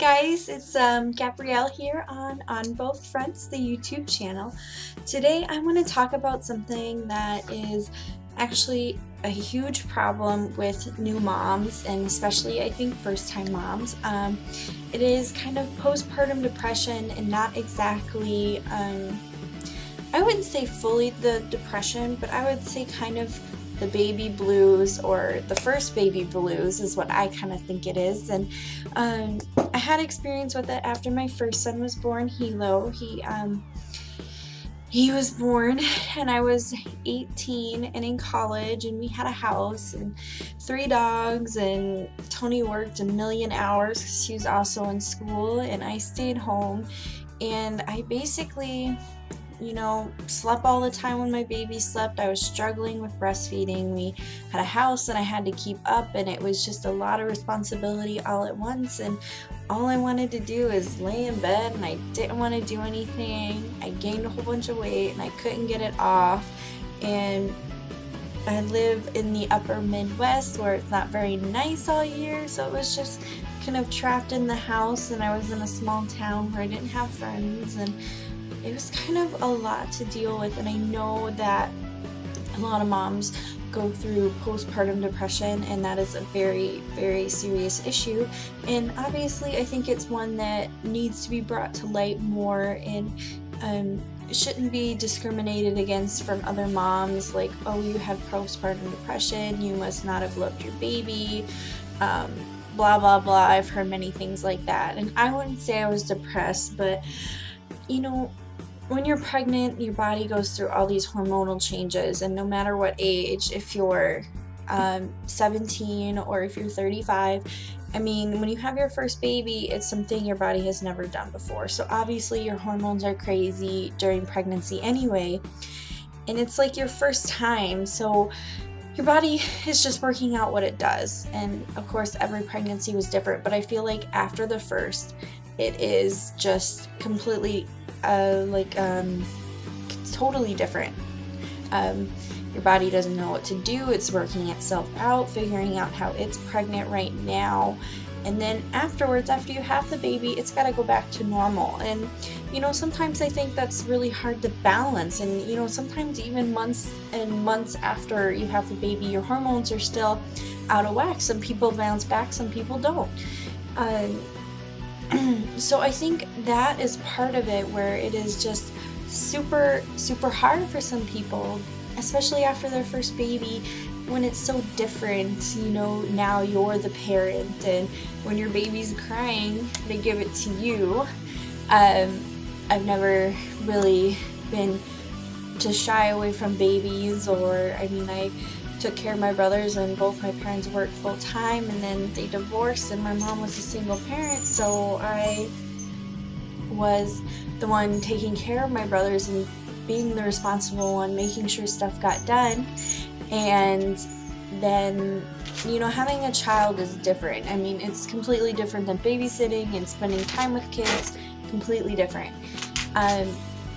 guys, it's Gabrielle here on Both Fronts, the YouTube channel. Today I want to talk about something that is actually a huge problem with new moms, and especially I think first-time moms. It is kind of postpartum depression, and not exactly, I wouldn't say fully the depression, but I would say kind of the baby blues, or the first baby blues is what I kind of think it is. And I had experience with it after my first son was born, Hilo. He was born and I was 18 and in college, and we had a house and 3 dogs, and Tony worked a million hours because she was also in school, and I stayed home, and I basically slept all the time when my baby slept. I was struggling with breastfeeding. We had a house that I had to keep up, and it was just a lot of responsibility all at once, and all I wanted to do is lay in bed, and I didn't want to do anything. I gained a whole bunch of weight and I couldn't get it off, and I live in the upper Midwest where it's not very nice all year, so it was just kind of trapped in the house, and I was in a small town where I didn't have friends, and it was kind of a lot to deal with. And I know that a lot of moms go through postpartum depression, and that is a very, very serious issue. And obviously I think it's one that needs to be brought to light more, and shouldn't be discriminated against from other moms, like, oh, you had postpartum depression, you must not have loved your baby, blah blah blah. I've heard many things like that, and I wouldn't say I was depressed, but when you're pregnant, your body goes through all these hormonal changes, and no matter what age, if you're 17 or if you're 35, I mean, when you have your first baby, it's something your body has never done before. So obviously your hormones are crazy during pregnancy anyway, and it's like your first time, so your body is just working out what it does. And of course every pregnancy was different, but I feel like after the first, it is just completely totally different. Your body doesn't know what to do. It's working itself out, figuring out how it's pregnant right now, and then afterwards, after you have the baby, it's got to go back to normal. And sometimes I think that's really hard to balance, and sometimes even months and months after you have the baby, your hormones are still out of whack. Some people bounce back, some people don't. So I think that is part of it, where it is just super, super hard for some people, especially after their first baby, when it's so different. Now you're the parent, and when your baby's crying, they give it to you. I've never really been to shy away from babies, or I took care of my brothers when both my parents worked full time, and then they divorced, and my mom was a single parent, so I was the one taking care of my brothers and being the responsible one, making sure stuff got done. And then having a child is different. It's completely different than babysitting and spending time with kids. Completely different.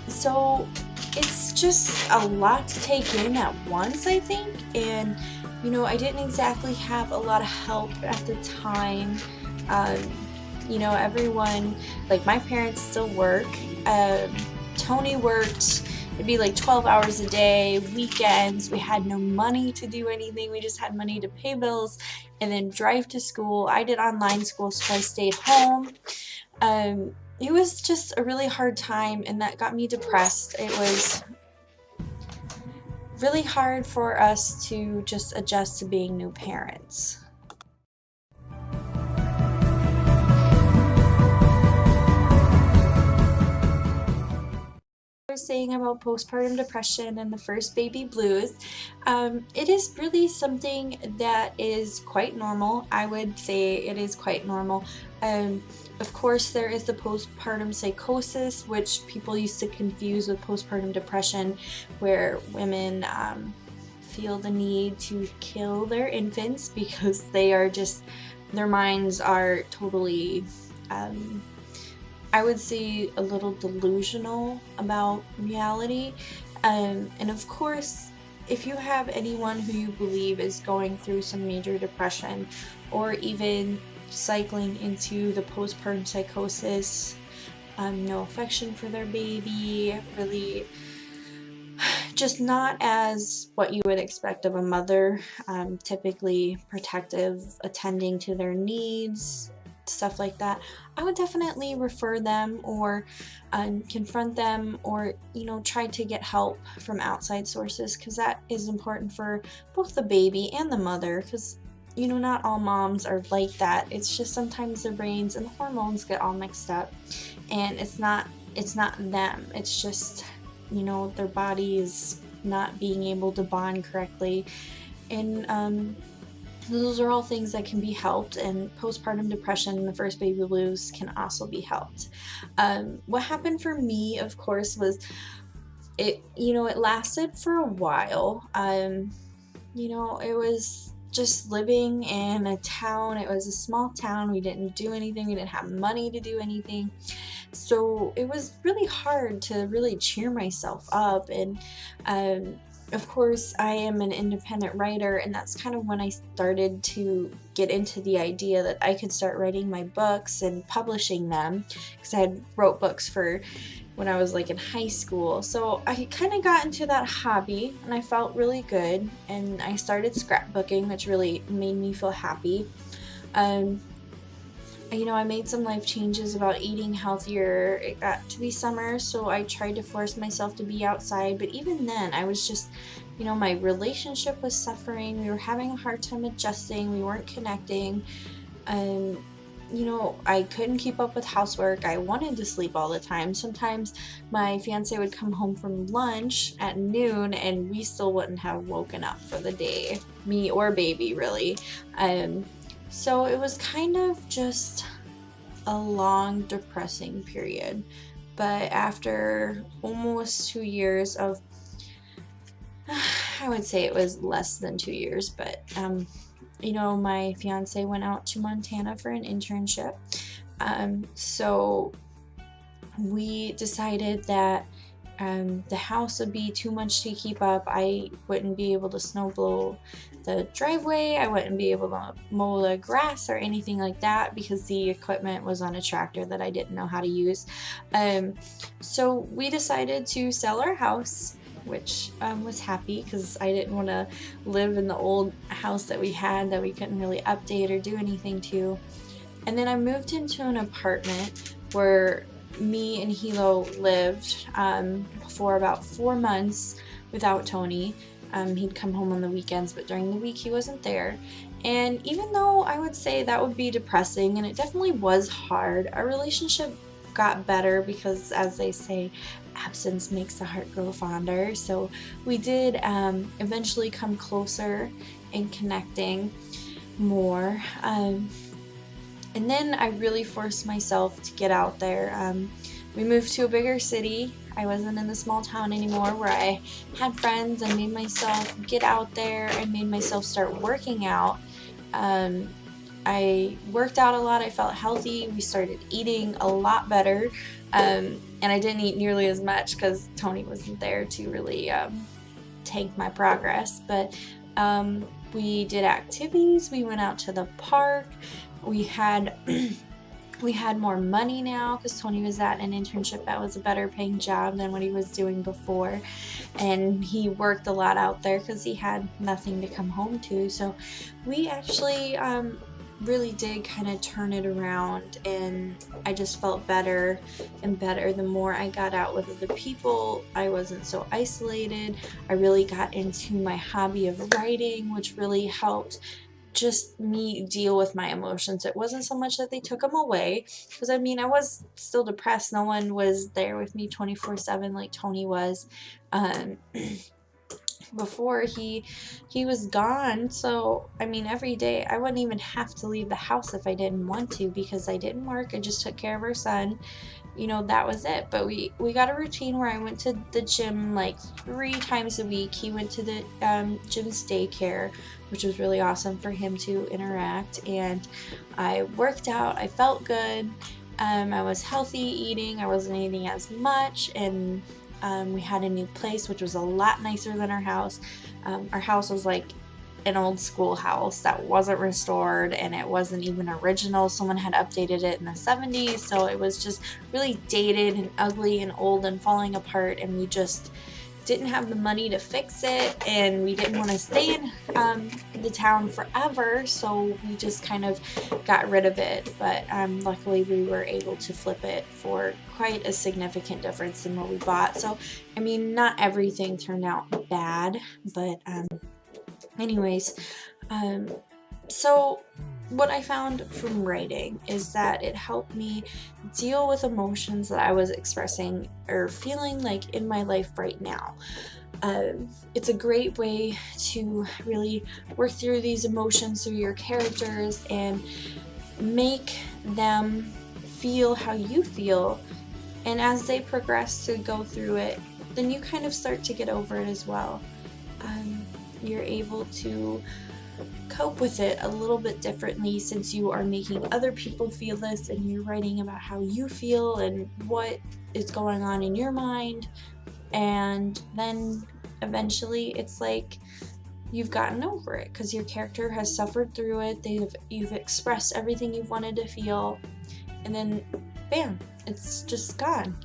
So it's just a lot to take in at once, I think. And I didn't exactly have a lot of help at the time. Everyone, like, my parents still work. Tony worked, it'd be like 12 hours a day, weekends. We had no money to do anything. We just had money to pay bills and then drive to school. I did online school, so I stayed home. It was just a really hard time, and that got me depressed. It was really hard for us to just adjust to being new parents. Saying about postpartum depression and the first baby blues, it is really something that is quite normal. I would say it is quite normal. Of course, there is the postpartum psychosis, which people used to confuse with postpartum depression, where women feel the need to kill their infants because their minds are totally I would say a little delusional about reality. And of course, if you have anyone who you believe is going through some major depression, or even cycling into the postpartum psychosis, no affection for their baby, really just not as what you would expect of a mother, typically protective, attending to their needs, stuff like that. I would definitely refer them or confront them, or try to get help from outside sources, because that is important for both the baby and the mother, because not all moms are like that. It's just sometimes their brains and hormones get all mixed up, and it's not them. It's just their body is not being able to bond correctly, and those are all things that can be helped, and postpartum depression and the first baby blues can also be helped. What happened for me, of course, was it lasted for a while. It was just living in a town. It was a small town. We didn't do anything. We didn't have money to do anything. So it was really hard to really cheer myself up. And of course, I am an independent writer, and that's kind of when I started to get into the idea that I could start writing my books and publishing them, because I had wrote books for when I was like in high school. So I kind of got into that hobby, and I felt really good, and I started scrapbooking, which really made me feel happy. I made some life changes about eating healthier. It got to be summer, so I tried to force myself to be outside, but even then I was just, my relationship was suffering. We were having a hard time adjusting. We weren't connecting. I couldn't keep up with housework. I wanted to sleep all the time. Sometimes my fiance would come home from lunch at noon and we still wouldn't have woken up for the day, me or baby, really. So it was kind of just a long, depressing period. But after almost 2 years of, I would say it was less than 2 years, but my fiance went out to Montana for an internship. So we decided that the house would be too much to keep up. I wouldn't be able to snow blow the driveway. I wouldn't be able to mow the grass or anything like that, because the equipment was on a tractor that I didn't know how to use. So we decided to sell our house, which was happy, because I didn't want to live in the old house that we had that we couldn't really update or do anything to. And then I moved into an apartment where me and Hilo lived for about 4 months without Tony. He'd come home on the weekends, but during the week he wasn't there. And even though I would say that would be depressing, and it definitely was hard, our relationship got better, because as they say, absence makes the heart grow fonder. So we did eventually come closer and connecting more. And then I really forced myself to get out there. We moved to a bigger city. I wasn't in the small town anymore where I had friends. I made myself get out there. I made myself start working out. I worked out a lot. I felt healthy. We started eating a lot better. And I didn't eat nearly as much because Tony wasn't there to really tank my progress. But we did activities. We went out to the park. We had more money now because Tony was at an internship that was a better paying job than what he was doing before, and he worked a lot out there because he had nothing to come home to. So we actually really did kind of turn it around, and I just felt better and better the more I got out with other people. I wasn't so isolated. I really got into my hobby of writing, which really helped just me deal with my emotions. It wasn't so much that they took them away, because I mean, I was still depressed. No one was there with me 24/7 like Tony was. Before he was gone. So I mean, every day I wouldn't even have to leave the house if I didn't want to, because I didn't work. I just took care of our son. That was it. But we got a routine where I went to the gym like 3 times a week. He went to the gym's daycare, which was really awesome for him to interact, and I worked out. I felt good. I was healthy eating. I wasn't eating as much, and we had a new place, which was a lot nicer than our house. Our house was like an old schoolhouse that wasn't restored, and it wasn't even original. Someone had updated it in the 70s, so it was just really dated and ugly and old and falling apart, and we just didn't have the money to fix it, and we didn't want to stay in the town forever, so we just kind of got rid of it. But luckily we were able to flip it for quite a significant difference than what we bought. So I mean, not everything turned out bad, but anyways, so what I found from writing is that it helped me deal with emotions that I was expressing or feeling like in my life right now. It's a great way to really work through these emotions through your characters and make them feel how you feel. And as they progress to go through it, then you kind of start to get over it as well. You're able to cope with it a little bit differently since you are making other people feel this, and you're writing about how you feel and what is going on in your mind. And then eventually it's like you've gotten over it because your character has suffered through it. You've expressed everything you've wanted to feel, and then bam, it's just gone.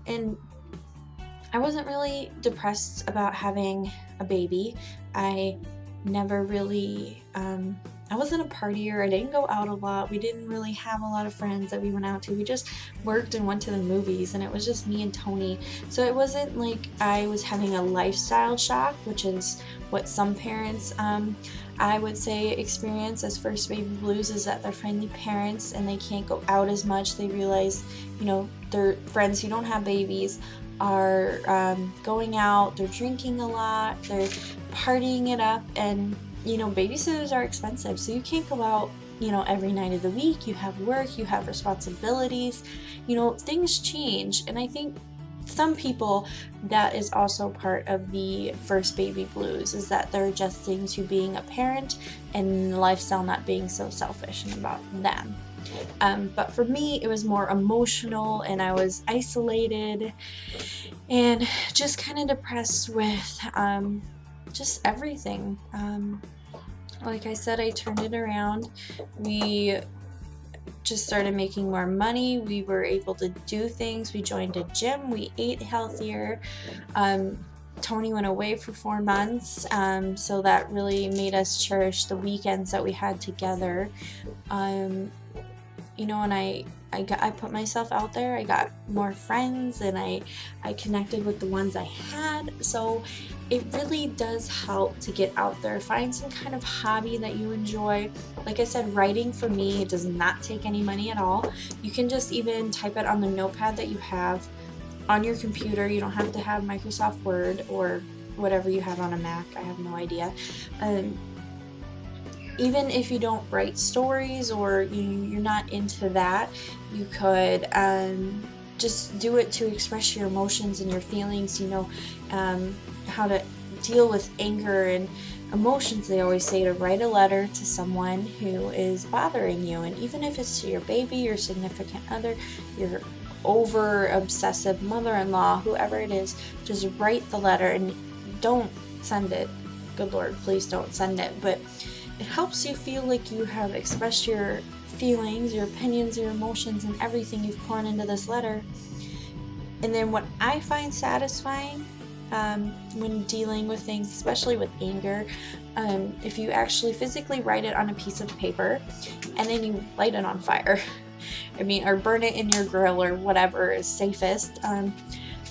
And I wasn't really depressed about having a baby. I never really, I wasn't a partier. I didn't go out a lot. We didn't really have a lot of friends that we went out to. We just worked and went to the movies, and it was just me and Tony. So it wasn't like I was having a lifestyle shock, which is what some parents, I would say, experience as first baby blues, is that they're finally parents and they can't go out as much. They realize, you know, their friends who don't have babies are going out, they're drinking a lot, they're partying it up, and you know, babysitters are expensive, so you can't go out, you know, every night of the week. You have work, you have responsibilities, you know, things change. And I think some people, that is also part of the first baby blues, is that they're adjusting to being a parent and lifestyle not being so selfish and about them. But for me, it was more emotional, and I was isolated and just kind of depressed with just everything. Like I said, I turned it around. We just started making more money. We were able to do things. We joined a gym. We ate healthier. Tony went away for 4 months, so that really made us cherish the weekends that we had together. You know, and I put myself out there. I got more friends, and I connected with the ones I had. So it really does help to get out there. Find some kind of hobby that you enjoy. Like I said, writing for me, it does not take any money at all. You can just even type it on the notepad that you have on your computer. You don't have to have Microsoft Word or whatever you have on a Mac. I have no idea. Even if you don't write stories, or you're not into that, you could just do it to express your emotions and your feelings. You know, how to deal with anger and emotions. They always say to write a letter to someone who is bothering you, and even if it's to your baby, your significant other, your over obsessive mother-in-law, whoever it is, just write the letter and don't send it. Good Lord, please don't send it. But it helps you feel like you have expressed your feelings, your opinions, your emotions, and everything you've poured into this letter. And then what I find satisfying when dealing with things, especially with anger, if you actually physically write it on a piece of paper and then you light it on fire. I mean, or burn it in your grill or whatever is safest.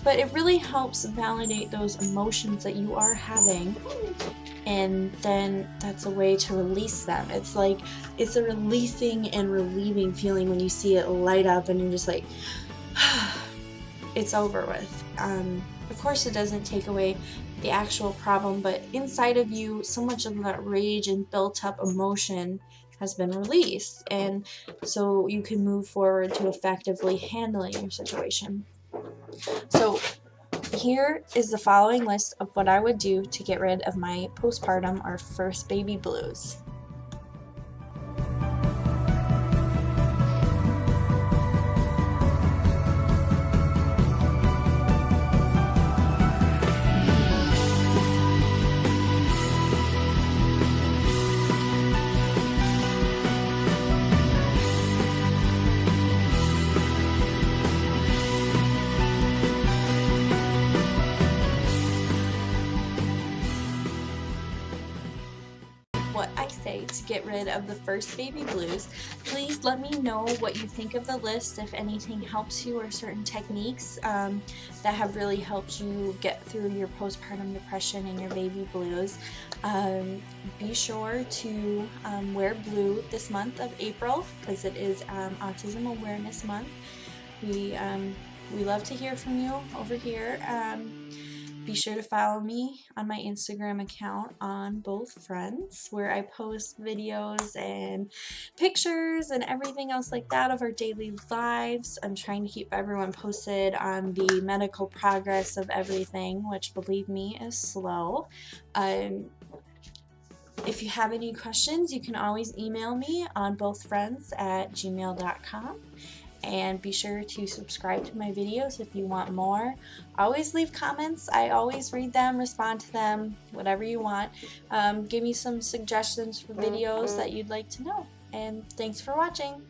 But it really helps validate those emotions that you are having, and then that's a way to release them. It's like, it's a releasing and relieving feeling when you see it light up and you're just like, it's over with. Of course, it doesn't take away the actual problem, but inside of you, so much of that rage and built up emotion has been released, and so you can move forward to effectively handling your situation. So here is the following list of what I would do to get rid of my postpartum or first baby blues. what I say to get rid of the first baby blues. Please let me know what you think of the list, if anything helps you, or certain techniques that have really helped you get through your postpartum depression and your baby blues. Be sure to wear blue this month of April, because it is Autism Awareness Month. We love to hear from you over here. Be sure to follow me on my Instagram account on Both Friends, where I post videos and pictures and everything else like that of our daily lives. I'm trying to keep everyone posted on the medical progress of everything, which, believe me, is slow. If you have any questions, you can always email me on bothfriends@gmail.com. And be sure to subscribe to my videos if you want more. Always leave comments. I always read them, respond to them, whatever you want. Give me some suggestions for videos that you'd like to know. And thanks for watching.